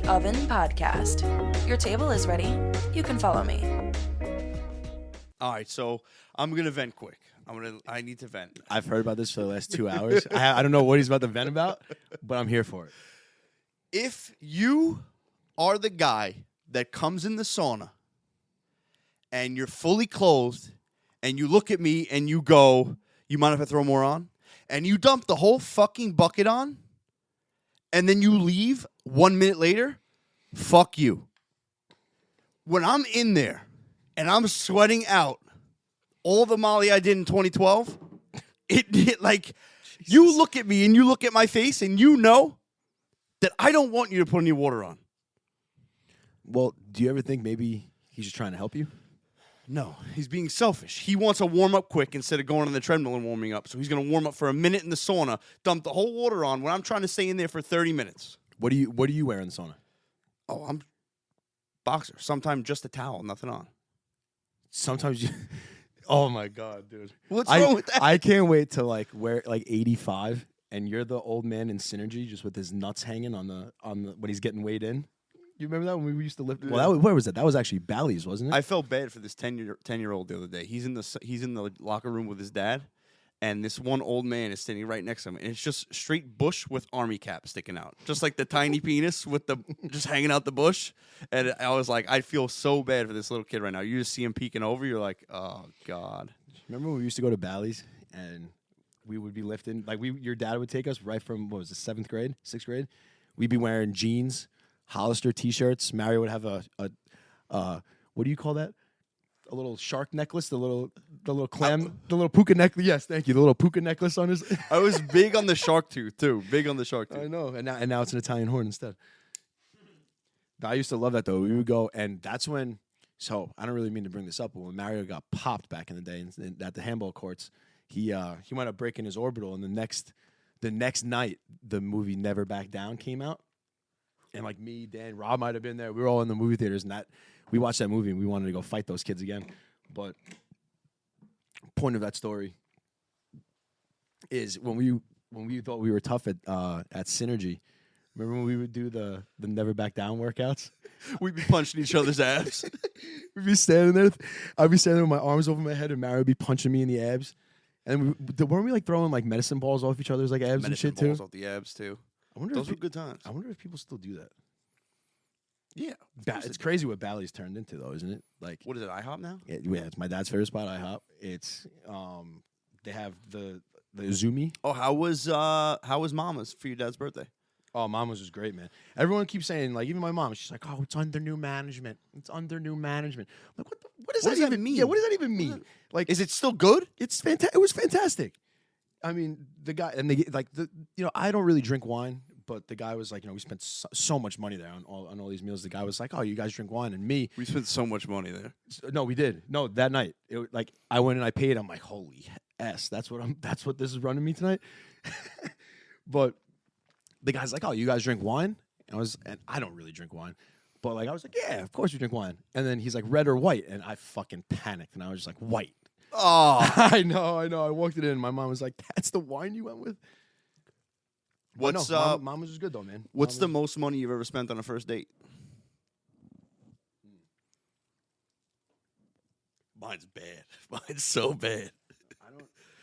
Oven Podcast. Your table is ready. You can follow me. All right, so I'm gonna vent quick. I need to vent. I've heard about this for the last 2 hours. I don't know what he's about to vent about, but I'm here for it. If you are the guy that comes in the sauna and you're fully clothed and you look at me and you go, "You mind if I throw more on?" and you dump the whole fucking bucket on and then you leave 1 minute later, fuck you. When I'm in there and I'm sweating out all the Molly I did in 2012, it like, Jesus. You look at me and you look at my face and you know that I don't want you to put any water on. Well, do you ever think maybe he's just trying to help you? No, he's being selfish. He wants to warm up quick instead of going on the treadmill and warming up. So he's going to warm up for a minute in the sauna, dump the whole water on when I'm trying to stay in there for 30 minutes. What do you wear in the sauna? Oh, I'm boxer. Sometimes just a towel, nothing on. Sometimes you... Oh, my God, dude. What's wrong with that? I can't wait to, wear, 85, and you're the old man in Synergy just with his nuts hanging on the when he's getting weighed in. You remember that when we used to lift? Well, where was that? That was actually Bally's, wasn't it? I felt bad for this 10-year-old the other day. He's in the locker room with his dad, and this one old man is standing right next to him, and it's just straight bush with army cap sticking out, just like the tiny penis with the just hanging out the bush. And I was like, I feel so bad for this little kid right now. You just see him peeking over, you're like, oh God. Remember when we used to go to Bally's and we would be lifting? Your dad would take us right from what was it, 7th grade, 6th grade. We'd be wearing jeans, Hollister T-shirts. Mario would have a what do you call that? A little shark necklace, the little clam, the little puka necklace. Yes, thank you. The little puka necklace on his. I was big on the shark tooth too. Big on the shark tooth. I know, and now it's an Italian horn instead. I used to love that though. We would go, and that's when. So I don't really mean to bring this up, but when Mario got popped back in the day at the handball courts, he wound up breaking his orbital, and the next night the movie Never Back Down came out. And me, Dan, Rob might have been there. We were all in the movie theaters, and we watched that movie, and we wanted to go fight those kids again. But point of that story is when we thought we were tough at Synergy. Remember when we would do the Never Back Down workouts? We'd be punching each other's abs. We'd be standing there. I'd be standing there with my arms over my head, and Mario would be punching me in the abs. And weren't we throwing medicine balls off each other's abs medicine and shit too? Balls off the abs too. Those were good times. I wonder if people still do that. Yeah. It's crazy what Bally's turned into, though, isn't it? What is it, IHOP now? Yeah, it's my dad's favorite spot, IHOP. It's they have the Zumi. Oh, how was Mama's for your dad's birthday? Oh, Mama's was great, man. Everyone keeps saying, even my mom, she's like, "Oh, it's under new management. It's under new management." I'm like, what does that even mean? Yeah, what does that even mean? Is it still good? It's fantastic. It was fantastic. I mean, the guy and I don't really drink wine, but the guy was like, we spent so much money there on all these meals. The guy was like, "Oh, you guys drink wine," and me, we spent so much money there. No, we did. No, that night, I went and I paid. I'm like, holy s, that's what this is running me tonight. But the guy's like, "Oh, you guys drink wine?" And I don't really drink wine, but I was like, "Yeah, of course we drink wine." And then he's like, "Red or white?" And I fucking panicked, and I was just like, "White." Oh, I know. I walked it in. My mom was like, "That's the wine you went with." Mama's was good though, man. What's the most money you've ever spent on a first date? Mine's bad. Mine's so bad.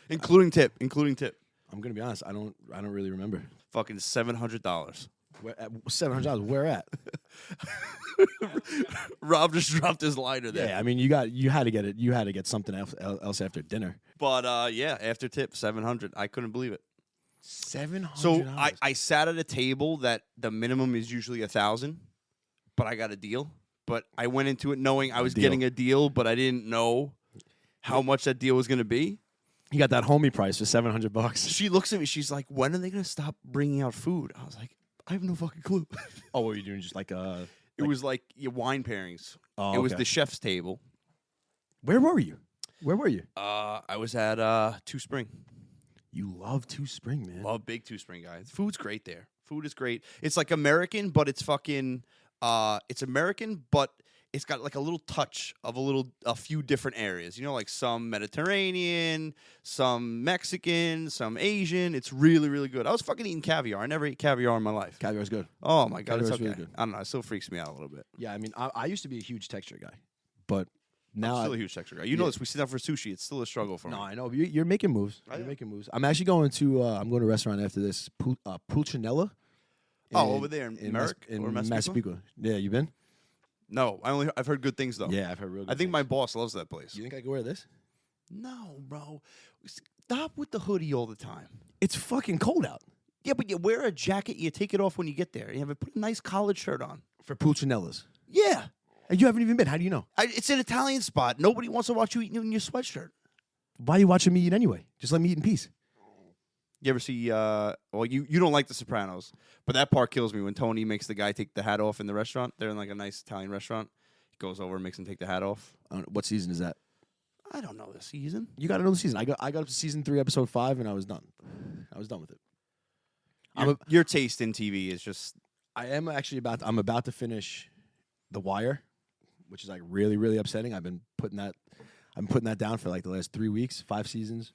Including tip. I'm gonna be honest. I don't really remember. Fucking $700. $700. Where at? Rob just dropped his lighter there. Yeah, I mean, you had to get it. You had to get something else after dinner. But after tip, $700. I couldn't believe it. $700. So I sat at a table that the minimum is usually $1,000, but I got a deal. But I went into it knowing I was getting a deal, but I didn't know how much that deal was going to be. You got that homie price for $700. She looks at me. She's like, "When are they going to stop bringing out food?" I was like, "I have no fucking clue." Oh, what were you doing? Just it was like your wine pairings. Oh, it was the chef's table. Where were you? I was at Two Spring. You love Two Spring, man. Love big Two Spring, guys. Food's great there. Food is great. It's like American, but it's fucking. It's American, but it's got like a little touch of a few different areas. You know, like some Mediterranean, some Mexican, some Asian. It's really, really good. I was fucking eating caviar. I never ate caviar in my life. Caviar's good. Oh my god, Caviar's it's okay. really good. I don't know. It still freaks me out a little bit. Yeah, I mean, I used to be a huge texture guy, but now I'm still a huge texture guy. You know this. We sit down for sushi. It's still a struggle for me. No, I know. You're making moves. I You're am. making moves. I'm actually going to I'm going to a restaurant after this. Pulcinella. Over there in Merrick in or Massapequa? Massapequa. Yeah, you been? No, I've heard good things though. Yeah, I've heard real good I think things. my boss loves that place. You think I could wear this? No, bro. Stop with the hoodie all the time. It's fucking cold out. Yeah, but you wear a jacket. You take it off when you get there. You have to put a nice collared shirt on. For Pulcinellas. Yeah. And you haven't even been. How do you know? It's an Italian spot. Nobody wants to watch you eating in your sweatshirt. Why are you watching me eat anyway? Just let me eat in peace. You ever see, well, you don't like The Sopranos, but that part kills me when Tony makes the guy take the hat off in the restaurant. They're in like a nice Italian restaurant. He goes over and makes him take the hat off. What season is that? I don't know the season. You got to know the season. I got up to season 3, episode 5, and I was done. I was done with it. Your taste in TV is just... I'm about to finish The Wire, which is like really, really upsetting. I'm putting that down for like the last 3 weeks, 5 seasons.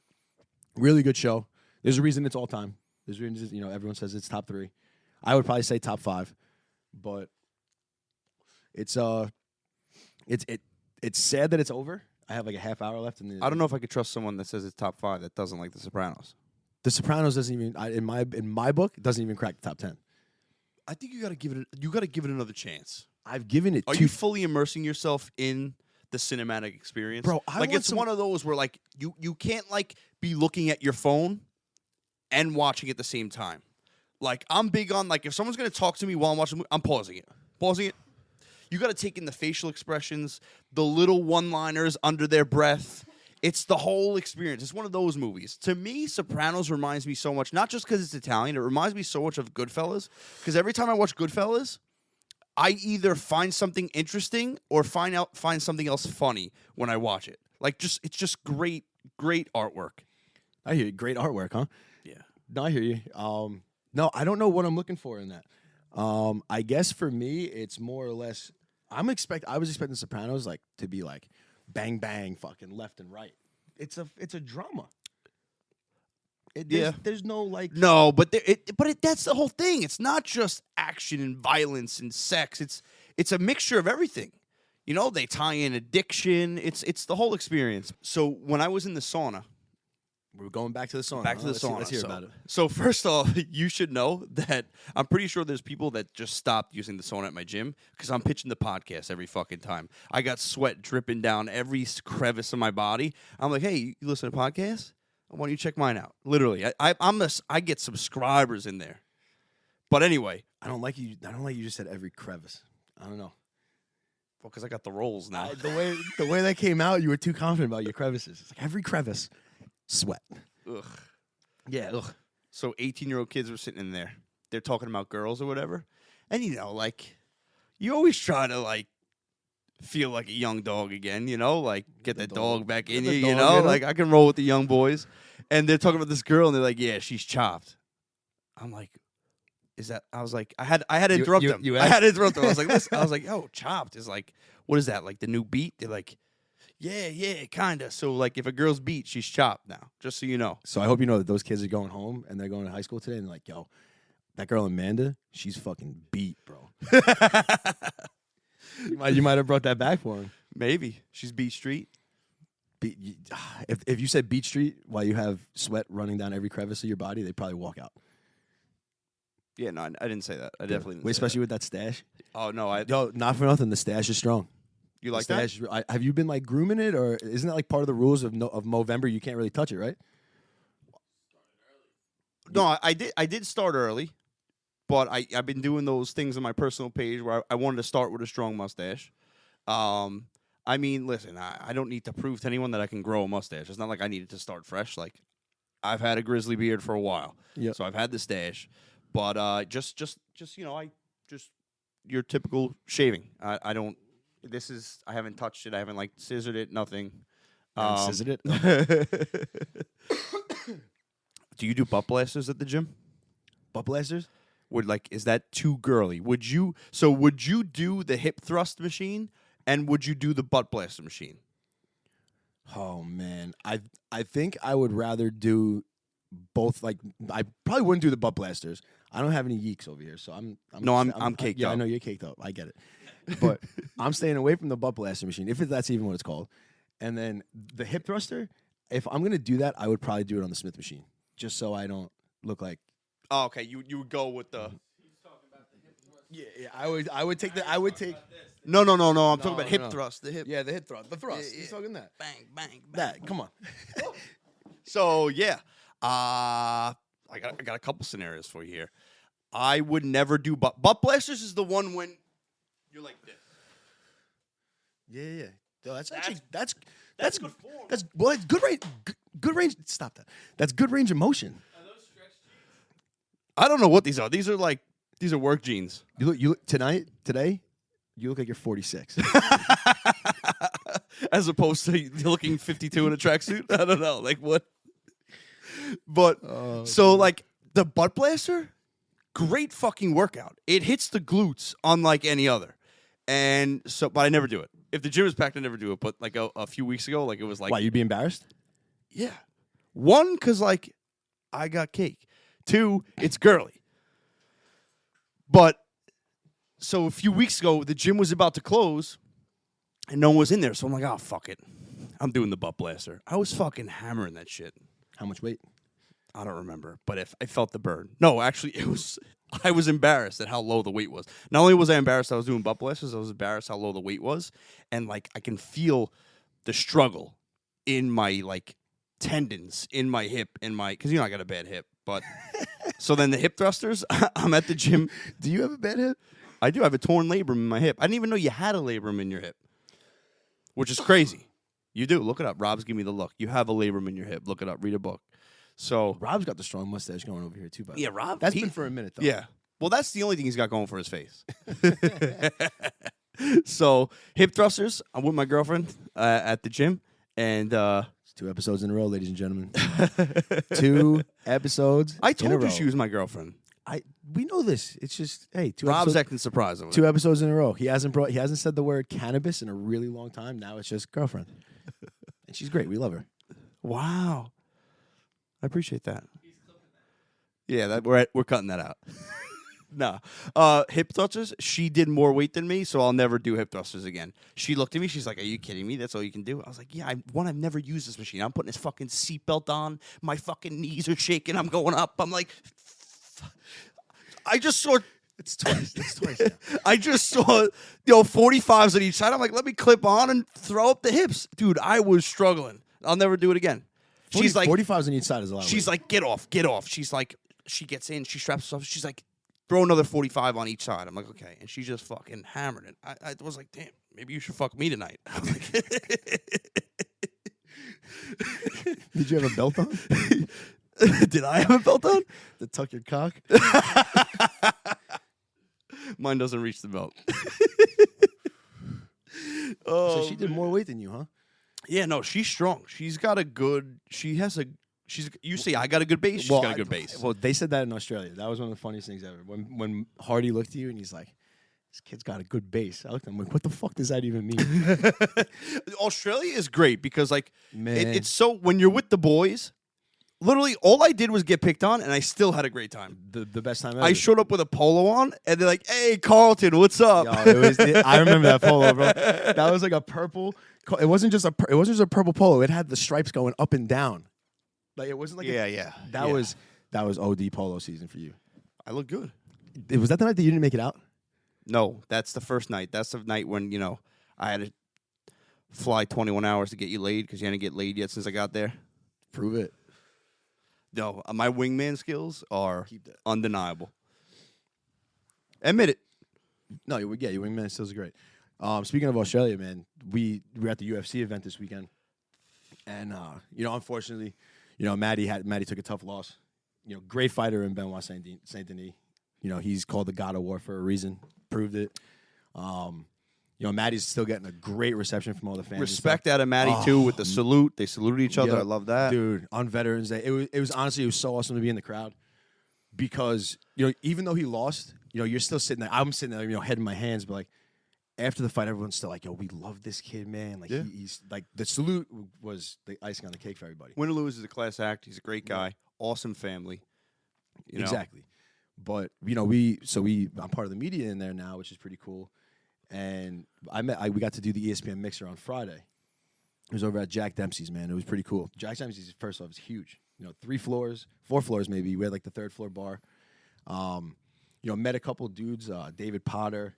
Really good show. There's a reason it's all time. There's a reason, everyone says it's top 3. I would probably say top 5, but it's sad that it's over. I have like a half hour left. I don't know if I could trust someone that says it's top 5 that doesn't like The Sopranos. The Sopranos doesn't even in my book it doesn't even crack the top 10. I think you got to give it another chance. I've given it. Are you fully immersing yourself in the cinematic experience, Bro? It's one of those where like you can't like be looking at your phone and watching at the same time. Like I'm big on like if someone's gonna talk to me while I'm watching, I'm pausing it. You got to take in the facial expressions, the little one-liners under their breath. It's the whole experience. It's one of those movies. To me, Sopranos reminds me so much, not just because it's Italian, it reminds me so much of Goodfellas. Because every time I watch Goodfellas, I either find something interesting or find something else funny when I watch it. Like it's just great artwork. I hear you. Great artwork, huh? Yeah. No, I hear you. No, I don't know what I'm looking for in that. I guess for me, it's more or less. I was expecting Sopranos like to be like bang bang, fucking left and right. It's a drama. There's no like. No, but that's the whole thing. It's not just action and violence and sex. It's a mixture of everything. They tie in addiction. It's the whole experience. So when I was in the sauna. We're going back to the sauna. Back to the sauna. Let's hear about it. So first off, you should know that I'm pretty sure there's people that just stopped using the sauna at my gym because I'm pitching the podcast every fucking time. I got sweat dripping down every crevice of my body. I'm like, hey, you listen to podcasts? Why don't you check mine out? Literally, I get subscribers in there. But anyway, I don't like you just said every crevice. I don't know. Well, because I got the rolls now. The way that came out, you were too confident about your crevices. It's like every crevice. Sweat. Ugh. Yeah, ugh. So 18-year-old kids were sitting in there. They're talking about girls or whatever. And, like, you always try to, like, feel like a young dog again, like, get that dog back in you, Like, I can roll with the young boys. And they're talking about this girl, and they're like, yeah, she's chopped. I'm like, is that? I was like, I had to interrupt them. I had to interrupt them. I was like, listen. I was like, oh, chopped is like, what is that? Like, the new beat? They're like, yeah, kind of. So, like, if a girl's beat, she's chopped now, just so you know. So I hope you know that those kids are going home and they're going to high school today and they're like, yo, that girl Amanda, she's fucking beat, bro. you might have brought that back for him. Maybe. She's Beat Street. If you said Beat Street while you have sweat running down every crevice of your body, they'd probably walk out. Yeah, no, I didn't say that. I definitely didn't. Wait, especially with that stash. Oh, no. Yo, not for nothing. The stash is strong. You like that? Have you been like grooming it, or isn't that like part of the rules of Movember? You can't really touch it, right? No, I did start early, but I've been doing those things on my personal page where I wanted to start with a strong mustache. I mean, listen, I don't need to prove to anyone that I can grow a mustache. It's not like I needed to start fresh. Like, I've had a grizzly beard for a while, so I've had the stash. But just your typical shaving. I don't. I haven't touched it. I haven't like scissored it. Nothing. Scissored it. Do you do butt blasters at the gym? Butt blasters? Is that too girly? Would you do the hip thrust machine And would you do the butt blaster machine? Oh man, I think I would rather do both. Like I probably wouldn't do the butt blasters. I don't have any yeeks over here, so I'm caked yeah, up. I know you're caked up. I get it, but I'm staying away from the butt blaster machine if that's even what it's called. And then the hip thruster. If I'm gonna do that, I would probably do it on the Smith machine, just so I don't look like. Oh, okay. You would go with the. Yeah. I would take. No. I'm talking about hip thrust. The hip. Yeah, the hip thrust. The thrust. Yeah. He's talking that. Bang. That. Come on. So yeah, I got a couple scenarios for you here. I would never do butt blasters. Is the one when you're like this. Yeah. No, that's good form. That's good range. Good range. Stop that. That's good range of motion. Are those stretch jeans? I don't know what these are. These are work jeans. You look today. You look like you're 46. As opposed to you looking 52 in a tracksuit. I don't know, like what. But so like the butt blaster, great fucking workout. It hits the glutes unlike any other, and so but I never do it. If the gym is packed, I never do it. But like a few weeks ago, like it was like Why, you'd be embarrassed? yeah, one because like I got cake. Two, it's girly. But so a few weeks ago, the gym was about to close, and no one was in there. So I'm like, oh fuck it, I'm doing the butt blaster. I was fucking hammering that shit. How much weight? I don't remember, but if I felt the burn. No, actually, I was embarrassed at how low the weight was. Not only was I embarrassed I was doing butt blasters, I was embarrassed how low the weight was, and like I can feel the struggle in my like tendons, in my hip, because I got a bad hip. But so then the hip thrusters, I'm at the gym. Do you have a bad hip? I do have a torn labrum in my hip. I didn't even know you had a labrum in your hip, which is crazy. You do. Look it up. Rob's giving me the look. You have a labrum in your hip. Look it up. Read a book. So Rob's got the strong mustache going over here too. By the way. Rob. That's been for a minute though. Yeah. Well, that's the only thing he's got going for his face. So hip thrusters. I'm with my girlfriend at the gym, and It's 2 episodes in a row, ladies and gentlemen. 2 episodes. I in a told you row. she was my girlfriend. We know this. It's just hey, 2 Rob's episodes. acting surprised over 2 it. episodes in a row. He hasn't said the word cannabis in a really long time. Now it's just girlfriend, and she's great. We love her. Wow. I appreciate that. Yeah, we're cutting that out. No. Hip thrusters, she did more weight than me, so I'll never do hip thrusters again. She looked at me, she's like, are you kidding me? That's all you can do? I was like, yeah, I've never used this machine. I'm putting this fucking seatbelt on. My fucking knees are shaking. I'm going up. I'm like, I just saw... It's twice. I just saw 45s on each side. I'm like, let me clip on and throw up the hips. Dude, I was struggling. I'll never do it again. She's like 45s on each side is a lot. She's like, get off. She's like, she gets in, she straps herself. She's like, throw another 45 on each side. I'm like, okay. And she just fucking hammered it. I was like, damn, maybe you should fuck me tonight. I was like, Did you have a belt on did I have a belt on? to tuck your cock? Mine doesn't reach the belt. So she did more weight than you, huh? Yeah, no, she's strong. You say I got a good base, she's got a good base. Well, they said that in Australia. That was one of the funniest things ever. When Hardy looked at you and he's like, this kid's got a good base. I looked at him like, what the fuck does that even mean? Australia is great because like Man. it's so when you're with the boys, literally all I did was get picked on and I still had a great time. the best time ever. I showed up with a polo on and they're like, "Hey, Carlton, what's up?" Yo, I remember that polo, bro. That was like a purple. It wasn't just a purple polo. It had the stripes going up and down. Like it wasn't like yeah. That was OD polo season for you. I look good. Was that the night that you didn't make it out? No, that's the first night. That's the night when I had to fly 21 hours to get you laid because you hadn't get laid yet since I got there. Prove it. No, my wingman skills are Keep that. undeniable. Admit it. No, your wingman skills are great. Speaking of Australia, man, we were at the UFC event this weekend, and unfortunately, Maddie took a tough loss. Great fighter in Benoit Saint Denis. He's called the God of War for a reason. Proved it. Maddie's still getting a great reception from all the fans. Respect out of Maddie too with the salute. They saluted each other. Yep. I love that, dude. On Veterans Day, it was honestly so awesome to be in the crowd because even though he lost, you're still sitting there. I'm sitting there, head in my hands, but like after the fight, everyone's still like, "Yo, we love this kid, man." Like he's like the salute was the icing on the cake for everybody. Win or lose is a class act. He's a great guy. Awesome family. You know? Exactly. But I'm part of the media in there now, which is pretty cool. And we got to do the ESPN mixer on Friday. It was over at Jack Dempsey's, man. It was pretty cool. Jack Dempsey's, first off, is huge. 3 floors, 4 floors maybe. We had like the 3rd floor bar. Met a couple dudes, David Potter,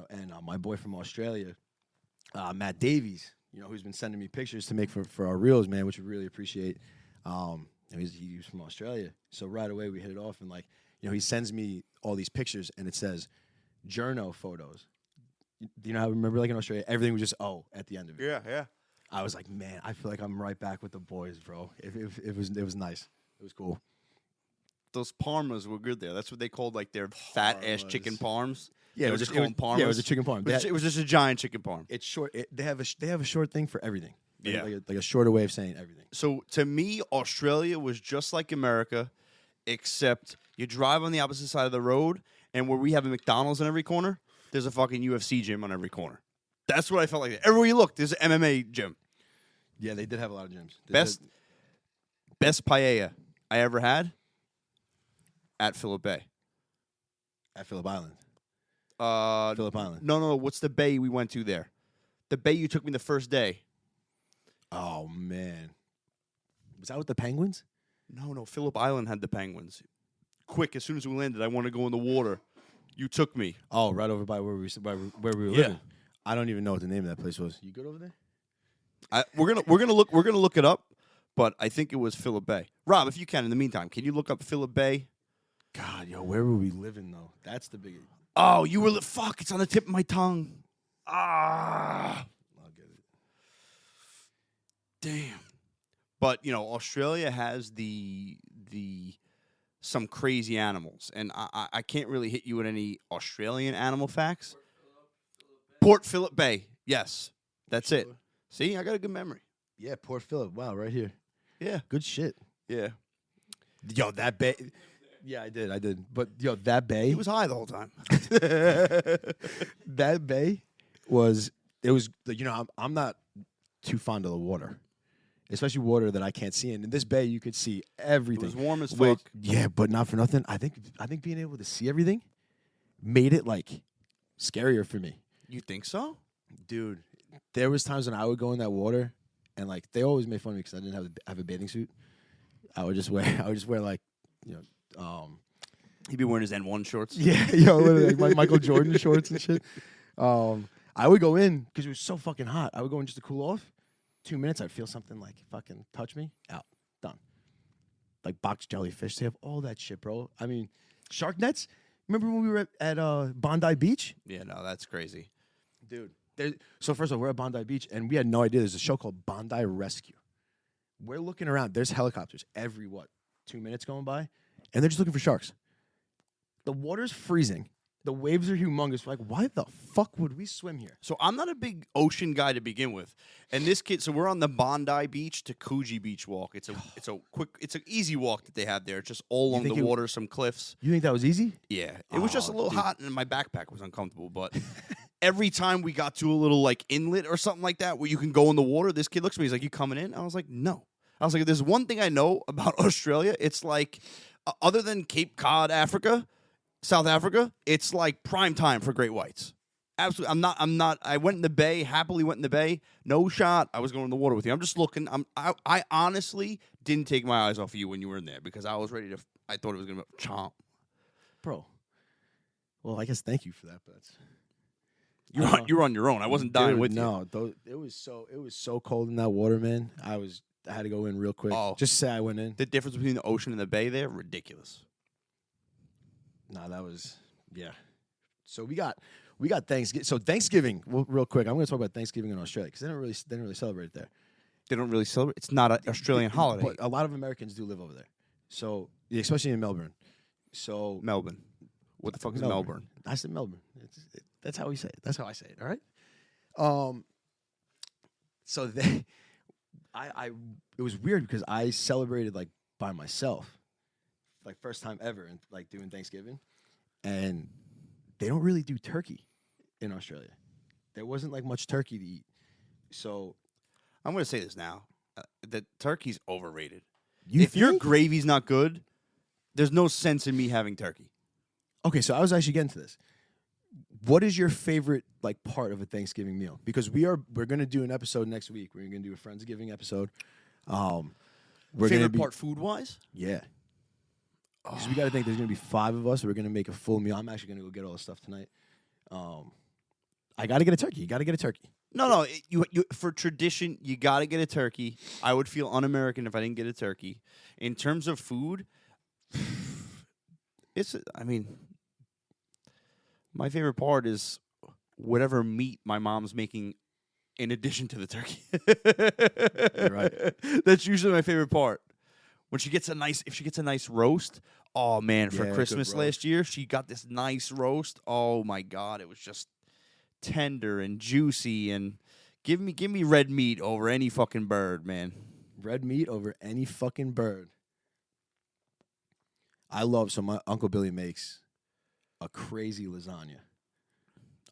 and my boy from Australia, Matt Davies, who's been sending me pictures to make for our reels, man, which we really appreciate. He's from Australia. So right away we hit it off, and he sends me all these pictures, and it says journo photos. Do you know how, remember in Australia, everything was just O at the end of it? Yeah. I was like, man, I feel like I'm right back with the boys, bro. It was nice. It was cool. Those parmas were good there. That's what they called their fat ass chicken parms. Yeah, it was just called parmas. Yeah, it was a chicken parm. It was just a giant chicken parm. It's short. They have a short thing for everything. Yeah. Like a shorter way of saying everything. So to me, Australia was just like America, except you drive on the opposite side of the road, and where we have a McDonald's in every corner, there's a fucking UFC gym on every corner. That's what I felt like. Everywhere you look, there's an MMA gym. Yeah, they did have a lot of gyms. Best paella I ever had at Phillip Bay. At Phillip Island. Phillip Island. No. What's the bay we went to there? The bay you took me the first day. Oh, man. Was that with the penguins? No. Phillip Island had the penguins. Quick, as soon as we landed, I want to go in the water. You took me. Oh, right over by where we were living. I don't even know what the name of that place was. You good over there? We're gonna look it up, but I think it was Phillip Bay. Rob, if you can, in the meantime, can you look up Phillip Bay? God, where were we living though? That's the big. Oh, you were fuck! It's on the tip of my tongue. I'll get it. Damn. But Australia has some crazy animals, and I can't really hit you with any Australian animal facts. Port Phillip Bay, yes, that's it. See, I got a good memory. Yeah, Port Phillip. Wow, right here. Yeah, good shit. Yeah. Yo, that bay. Yeah, I did. But that bay. He was high the whole time. That bay was. It was. I'm not too fond of the water, especially water that I can't see in. In this bay, you could see everything. It was warm as fuck. Yeah, but not for nothing. I think being able to see everything made it scarier for me. You think so, dude? There was times when I would go in that water, and they always made fun of me because I didn't have a bathing suit. I would just wear he'd be wearing his N1 shorts. Yeah, literally, my Michael Jordan shorts and shit. I would go in because it was so fucking hot. I would go in just to cool off. 2 minutes, I'd feel something fucking touch me. Out, done. Box jellyfish, they have all that shit, bro. I mean, shark nets. Remember when we were at Bondi Beach? Yeah, no, that's crazy, dude. So first of all, we're at Bondi Beach, and we had no idea there's a show called Bondi Rescue. We're looking around. There's helicopters every 2 minutes going by, and they're just looking for sharks. The water's freezing. The waves are humongous. We're why the fuck would we swim here? So I'm not a big ocean guy to begin with, and this kid. So we're on the Bondi Beach to Coogee Beach walk. It's an easy walk that they have there. Just all along the water, some cliffs. You think that was easy? Yeah, it was just a little hot, and my backpack was uncomfortable. But every time we got to a little inlet or something like that where you can go in the water, this kid looks at me. He's like, "You coming in?" I was like, "No." I was like, "There's one thing I know about Australia. It's other than Cape Cod, South Africa, it's prime time for great whites." Absolutely. I'm not. I went in the bay. Happily went in the bay. No shot. I was going in the water with you. I'm just looking. I honestly didn't take my eyes off of you when you were in there because I was ready to. I thought it was gonna be chomp, bro. Well, I guess thank you for that, but you're on your own. I wasn't dying with you. No, it was so cold in that water, man. I had to go in real quick. Oh, just say I went in. The difference between the ocean and the bay there, ridiculous. No, that was So we got Thanksgiving. So Thanksgiving, real quick. I'm going to talk about Thanksgiving in Australia because they didn't really celebrate it there. They don't really celebrate. It's not an Australian holiday. But a lot of Americans do live over there. So especially in Melbourne. So Melbourne. What the fuck is Melbourne? I said Melbourne. That's how we say it. That's how I say it. All right. So it was weird because I celebrated by myself, first time ever, and doing Thanksgiving, and they don't really do turkey in Australia. there wasn't like much turkey to eat. So I'm going to say this now. That turkey's overrated. if Your gravy's not good, there's no sense in me having turkey. Okay, so I was actually getting to this. What is your favorite like part of a Thanksgiving meal? Because we're gonna do an episode next week. We're gonna do a Friendsgiving episode. We're Favorite gonna be, part food-wise? Yeah. Because we got to think there's gonna be 5 of us. We're gonna make a full meal. I'm actually gonna go get all the stuff tonight. I got to get a turkey. You got to get a turkey. No. You for tradition, you got to get a turkey. I would feel un-American if I didn't get a turkey. In terms of food, my favorite part is whatever meat my mom's making in addition to the turkey. You're right. That's usually my favorite part. When if she gets a nice roast, oh man, for Yeah, good Christmas roast. last year, she got this nice roast. Oh my God, it was just tender and juicy, and give me red meat over any fucking bird, man. Red meat over any fucking bird. So my Uncle Billy makes a crazy lasagna.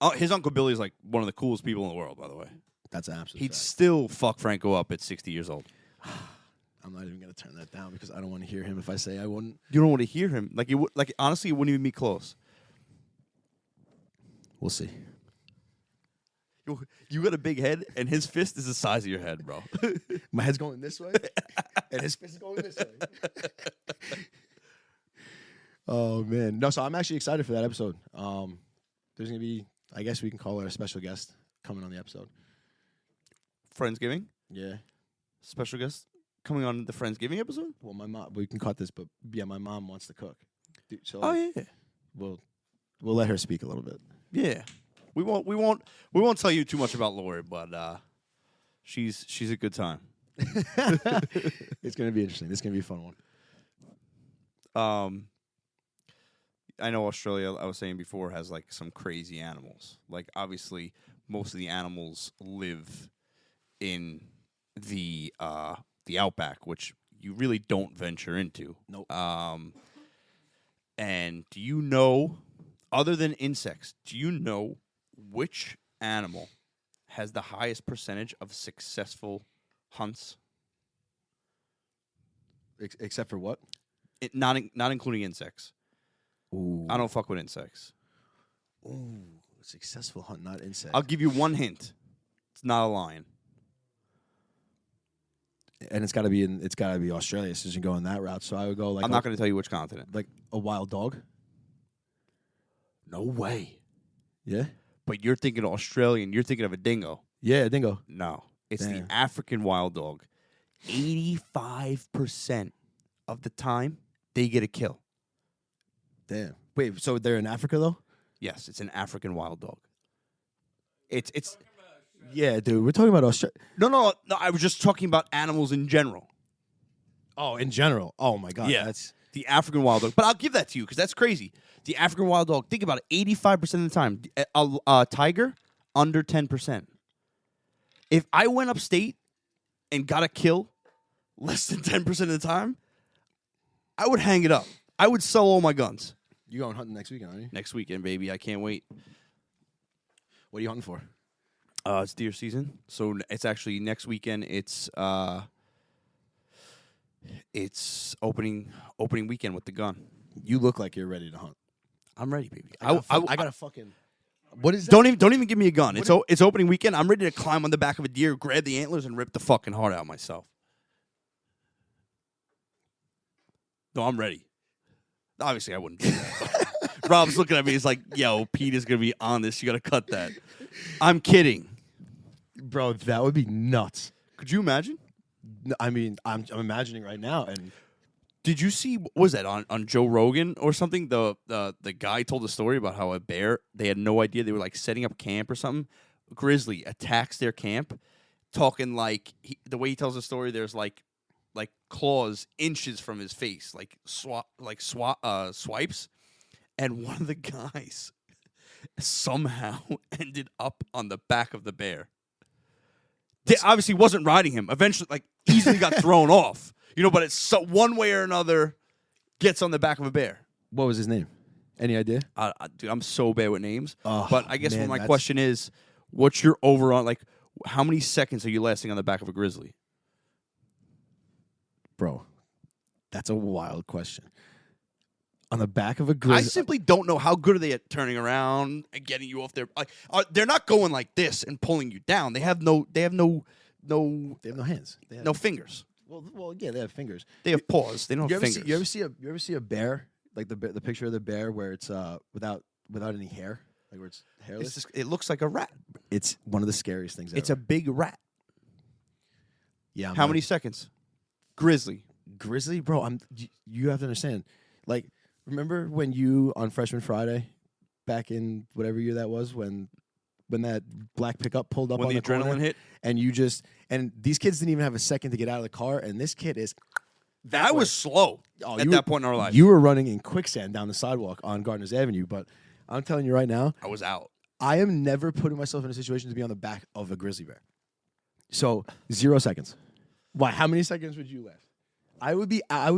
Oh, his Uncle Billy is like one of the coolest people in the world, by the way. That's an absolute He'd fact. still fuck Franco up at 60 years old. I'm not even gonna turn that down because I don't want to hear him if I say I wouldn't. You don't want to hear him. Honestly, it wouldn't even be close. We'll see. You got a big head, and his fist is the size of your head, bro. My head's going this way, and his fist is going this way. Oh man, no! So I'm actually excited for that episode. There's gonna be, I guess we can call her a special guest coming on the episode. Friendsgiving? Yeah. Special guest coming on the Friendsgiving episode? Well, my mom. We can cut this, but yeah, my mom wants to cook. Dude, so Oh, yeah. we'll let her speak a little bit. Yeah. We won't tell you too much about Lori, but she's a good time. It's gonna be interesting. This is gonna be a fun one. I know Australia, I was saying before, has like some crazy animals. Like obviously most of the animals live in the outback, which you really don't venture into. Nope. And do you know, other than insects, do you know which animal has the highest percentage of successful hunts? Except for what? Not including insects. Ooh. I don't fuck with insects. Ooh, successful hunt, not insect. I'll give you one hint. It's not a lion. And it's gotta be Australia since you're going that route. So I would go like I'm not going to tell you which continent. like a wild dog. No way. Yeah. But you're thinking Australian. You're thinking of a dingo. Yeah, dingo. No. It's Damn. the African wild dog. 85% of the time, they get a kill. Damn. Wait, so they're in Africa though? Yes, it's an African wild dog. It's Yeah, dude. We're talking about Australia. no. I was just talking about animals in general. Oh, in general. Oh my god. Yeah. That's The African wild dog. But I'll give that to you because that's crazy. The African wild dog, think about it, 85% of the time. A tiger, under 10%. If I went upstate and got a kill less than 10% of the time, I would hang it up. I would sell all my guns. you going hunting next weekend, aren't you? Next weekend, baby. I can't wait. What are you hunting for? It's deer season. So it's actually next weekend. It's opening weekend with the gun. You look like you're ready to hunt. I'm ready, baby. I got a fucking. What is that? Don't even give me a gun. It's opening weekend. I'm ready to climb on the back of a deer, grab the antlers, and rip the fucking heart out myself. No, I'm ready. Obviously, I wouldn't do that. Rob's looking at me. He's like, "Yo, Pete is gonna be on this. You gotta cut that." I'm kidding. Bro, that would be nuts. Could you imagine? I mean, I'm imagining right now, and Did you see? What was that on Joe Rogan or something? The guy told a story about how a bear. They had no idea they were like setting up camp or something. Grizzly attacks their camp, talking like the way he tells the story. There's like claws inches from his face, swipes, and one of the guys somehow ended up on the back of the bear. They obviously wasn't riding him. Eventually, easily got thrown off. But it's one way or another gets on the back of a bear. what was his name? Any idea? Dude, I'm so bad with names. Oh, but I guess man, my that's- question is, What's your over on, like, how many seconds are you lasting on the back of a grizzly? Bro, that's a wild question. On the back of a I grizzly, simply don't know how good are they at turning around and getting you off their. They're not going like this and pulling you down. They have no they have no hands. They have, no fingers. Well, yeah, they have fingers. They have paws. They don't have fingers. You ever see a bear, like the picture of the bear where it's without any hair, like where it's hairless? It looks like a rat. It's one of the scariest things. It's ever. a big rat. Yeah. How many seconds? Grizzly. Grizzly, bro? You have to understand. Like, remember when you on Freshman Friday, back in whatever year that was, when that black pickup pulled up When on the corner, adrenaline hit? and these kids didn't even have a second to get out of the car, and this kid is. That was slow at that point in our life. You were running in quicksand down the sidewalk on Gardner's Avenue, but I'm telling you right now, I was out. I am never putting myself in a situation to be on the back of a grizzly bear. So 0 seconds. Why? How many seconds would you last? I would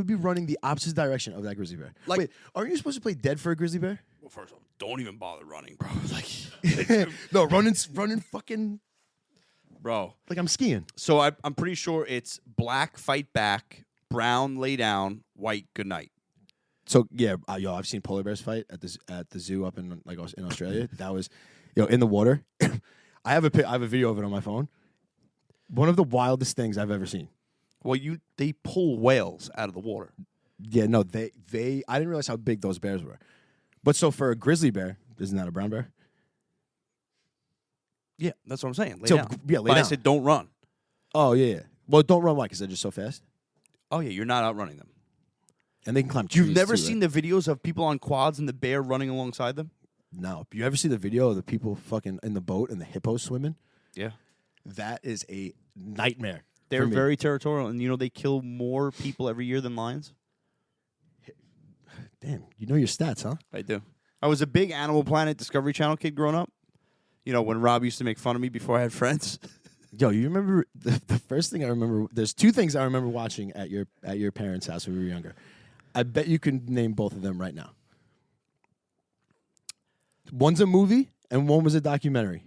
be running the opposite direction of that grizzly bear. Like- Wait, aren't you supposed to play dead for a grizzly bear? Well, first of all, don't even bother running, bro. Like, No, running fucking bro. like I'm skiing. So I'm pretty sure it's black fight back, brown lay down, white good night. So yeah, I've seen polar bears fight at the zoo up in in Australia. That was, in the water. I have a video of it on my phone. One of the wildest things I've ever seen. Well, they pull whales out of the water. Yeah, no, they I didn't realize how big those bears were. But so for a grizzly bear, isn't that a brown bear? Yeah, that's what I'm saying. Lay So, down. yeah, lay But I down. said don't run. Oh yeah. Well, don't run. Why? Because they're just so fast, Oh yeah, you're not outrunning them. and they can climb trees. You've never too, seen right? the videos of people on quads and the bear running alongside them? No. You ever see the video of the people fucking in the boat and the hippos swimming? Yeah. That is a nightmare. They're for me. very territorial, and they kill more people every year than lions? Damn. You know your stats, huh? I do. I was a big Animal Planet Discovery Channel kid growing up. When Rob used to make fun of me before I had friends. Yo, you remember the first thing I remember? There's two things I remember watching at your parents' house when we were younger. I bet you can name both of them right now. One's a movie and one was a documentary.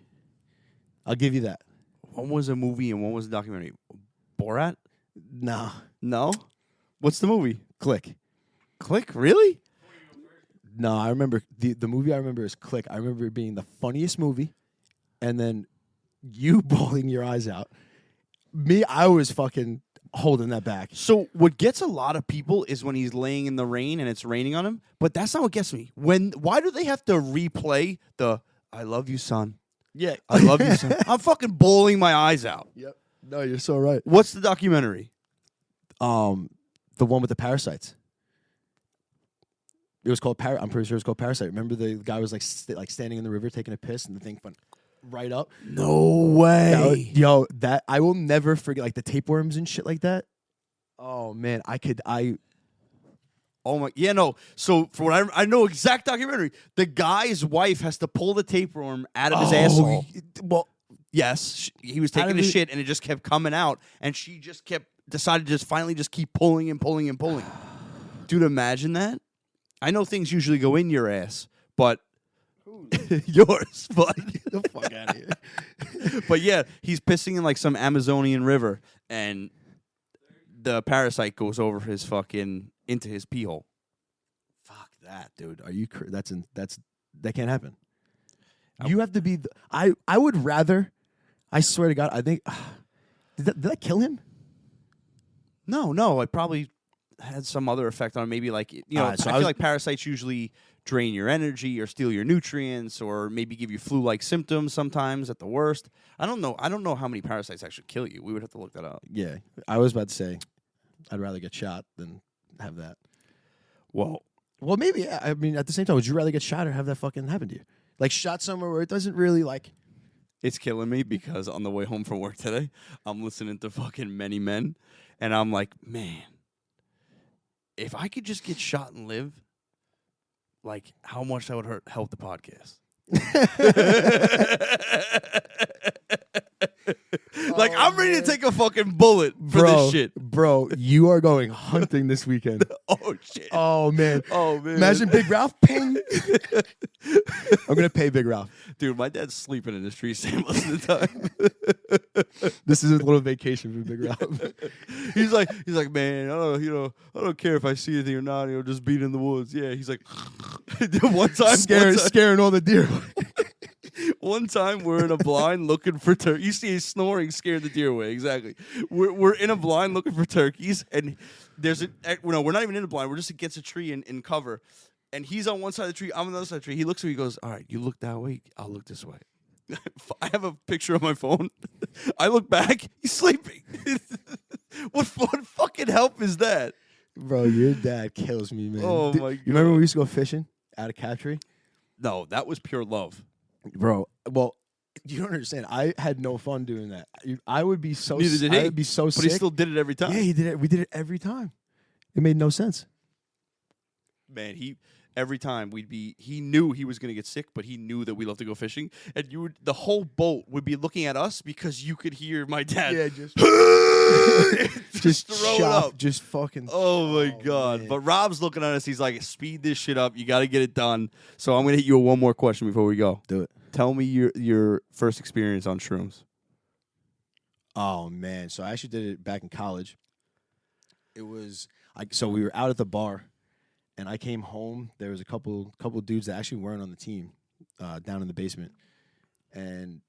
I'll give you that. One was a movie and one was a documentary. Borat? No. No? What's the movie? Click. Click? Really? No, I remember the movie I remember is Click. I remember it being the funniest movie, and then you bawling your eyes out. Me, I was fucking holding that back. So what gets a lot of people is when he's laying in the rain and it's raining on him. But that's not what gets me. Why do they have to replay the "I love you, son"? Yeah, I love you, son. I'm fucking bawling my eyes out. Yep. No, you're so right. What's the documentary? The one with the parasites. It was called I'm pretty sure it was called Parasite. Remember the guy was like standing in the river taking a piss and the thing went right up. No way. That I will never forget. Like the tapeworms and shit like that. Oh man, Oh my, yeah, no. So for what I know exact documentary. The guy's wife has to pull the tapeworm out of his asshole. Well, Yes, he was How taking did a he- shit and it just kept coming out, and she just decided to just finally just keep pulling and pulling and pulling. Dude, imagine that. I know things usually go in your ass, but yours, but get the fuck out of here. but yeah, he's pissing in like some Amazonian river, and the parasite goes over his fucking into his pee hole. Fuck that, dude. Are you? That can't happen. You have to be. I would rather. I swear to God. I think. Did that kill him? No, it probably had some other effect on it. Maybe like so I feel like parasites usually drain your energy or steal your nutrients or maybe give you flu-like symptoms sometimes at the worst. I don't know how many parasites actually kill you. We would have to look that up. Yeah, I was about to say, I'd rather get shot than have that. Well, Maybe. Yeah, I mean, at the same time, would you rather get shot or have that fucking happen to you? Like shot somewhere where it doesn't really like. it's killing me because on the way home from work today, I'm listening to fucking Many Men, and I'm like, man, if I could just get shot and live, like how much that would help the podcast. Like, I'm ready to take a fucking bullet for bro, this shit. Bro, you are going hunting this weekend. Oh, shit. Oh, man. Oh, man. Imagine Big Ralph. Ping. I'm going to pay Big Ralph. Dude, my dad's sleeping in the tree stand most of the time. This is a little vacation for Big Ralph. he's like, man, I don't care if I see anything or not. Just being in the woods. Yeah, he's like, one time, Scaring all the deer. one time we're in a blind looking for turkeys. You see, he's snoring, scared the deer away. Exactly. We're in a blind looking for turkeys, and there's we're not even in a blind. We're just against a tree in cover, and he's on one side of the tree. I'm on the other side of the tree. He looks at me. He goes, "All right, you look that way. I'll look this way." I have a picture on my phone. I look back. He's sleeping. What fucking help is that? Bro, your dad kills me, man. Oh, my God. You remember when we used to go fishing out of Cap Tree? No, that was pure love. Bro, well, you don't understand. I had no fun doing that. I would be so Neither did he. I would be so But sick. he still did it every time. Yeah, he did it. We did it every time. It made no sense. Man, every time he knew he was going to get sick, but he knew that we love to go fishing, and the whole boat would be looking at us because you could hear my dad. Yeah, just just throw it up. Just fucking. Oh my God! Man. But Rob's looking at us. He's like, "Speed this shit up. You got to get it done." So I'm gonna hit you with one more question before we go. Do it. Tell me your first experience on shrooms. Oh man! So I actually did it back in college. It was so we were out at the bar, and I came home. There was a couple dudes that actually weren't on the team, down in the basement, and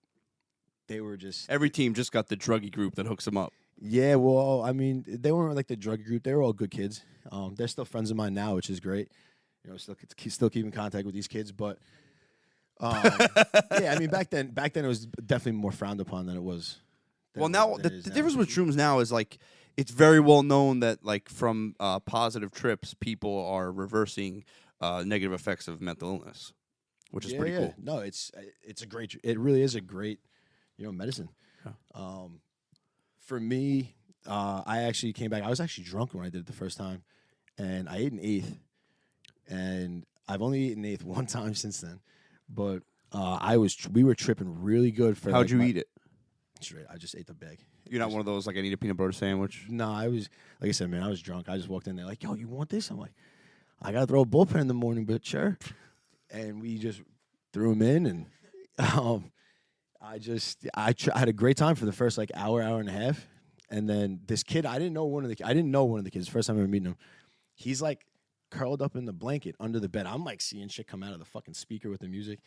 they were just Every team just got the druggy group that hooks them up. Yeah, well, I mean, they weren't like the drug group. They were all good kids. They're still friends of mine now, which is great. Still keep in contact with these kids. But yeah, I mean, back then it was definitely more frowned upon than it was. Well, now the difference with shrooms now is like it's very well known that like from positive trips, people are reversing negative effects of mental illness, which is pretty cool. No, it's a great. It really is a great, medicine. Yeah. For me, I actually came back. I was actually drunk when I did it the first time, and I ate an eighth. And I've only eaten an eighth one time since then. But we were tripping really good for. How'd you eat it? Straight. I just ate the bag. You're not one of those like I need a peanut butter sandwich. No, I was like I said, man. I was drunk. I just walked in there like, yo, you want this? I'm like, I gotta throw a bullpen in the morning, but sure. And we just threw them in, and I had a great time for the first like hour and a half, and then this kid I didn't know one of the kids. The first time I ever meeting him, he's like curled up in the blanket under the bed. I'm like seeing shit come out of the fucking speaker with the music,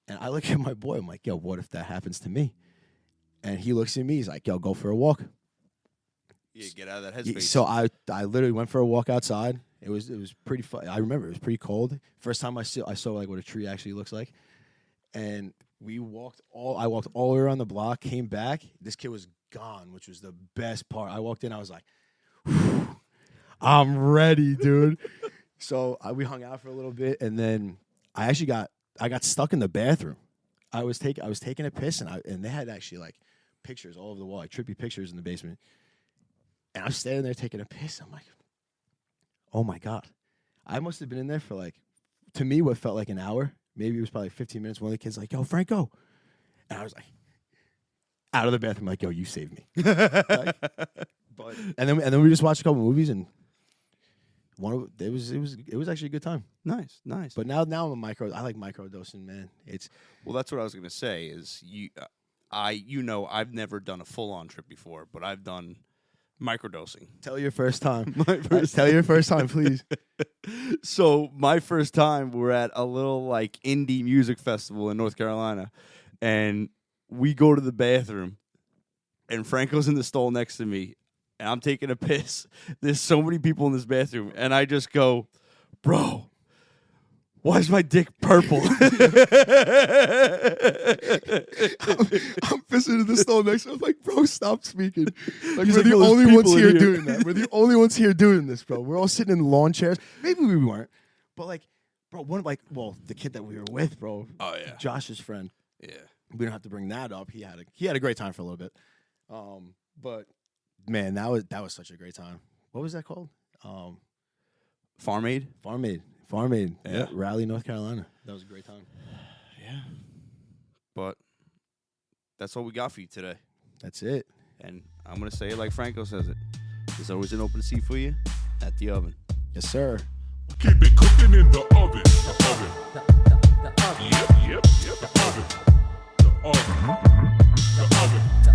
and I look at my boy. I'm like, yo, what if that happens to me? And he looks at me. He's like, yo, go for a walk. Yeah, get out of that headspace. So I literally went for a walk outside. It was pretty fun. I remember it was pretty cold. First time I saw like what a tree actually looks like, and I walked all the way around the block, came back. This kid was gone, which was the best part. I walked in, I was like, I'm ready, dude. So we hung out for a little bit, and then I got stuck in the bathroom. I was taking a piss, and they had actually like pictures all over the wall, like trippy pictures in the basement. And I'm standing there taking a piss. I'm like, oh my God. I must have been in there for like, to me, what felt like an hour. Maybe it was probably 15 minutes. One of the kids like, yo, Franco. And I was like, out of the bathroom, like, yo, you saved me. And then we just watched a couple movies, and it was actually a good time. Nice. But now I'm I like microdosing, man. Well, that's what I was gonna say. Is I've never done a full on trip before, but I've done microdosing. Tell your first time. Tell your first time, please. So my first time, we're at a little like indie music festival in North Carolina, and we go to the bathroom, and Franco's in the stall next to me, and I'm taking a piss. There's so many people in this bathroom, and I just go, bro, why is my dick purple? I'm pissing in the stall next to him. I'm like, bro, stop speaking. Like, He's we're like, the "Yo, there's only ones people in here here." doing that. We're the only ones here doing this, bro. We're all sitting in lawn chairs. Maybe we weren't. But, like, bro, the kid that we were with, bro. Oh, yeah. Josh's friend. Yeah. We don't have to bring that up. He had a great time for a little bit. But, man, that was such a great time. What was that called? Farm Aid? Farm Aid. Yeah. Raleigh, North Carolina. That was a great time. Yeah. But that's all we got for you today. That's it. And I'm going to say it like Franco says it. There's always an open seat for you at the oven. Yes, sir. Keep it cooking in the oven. The oven. Yep. The oven. The oven. The oven.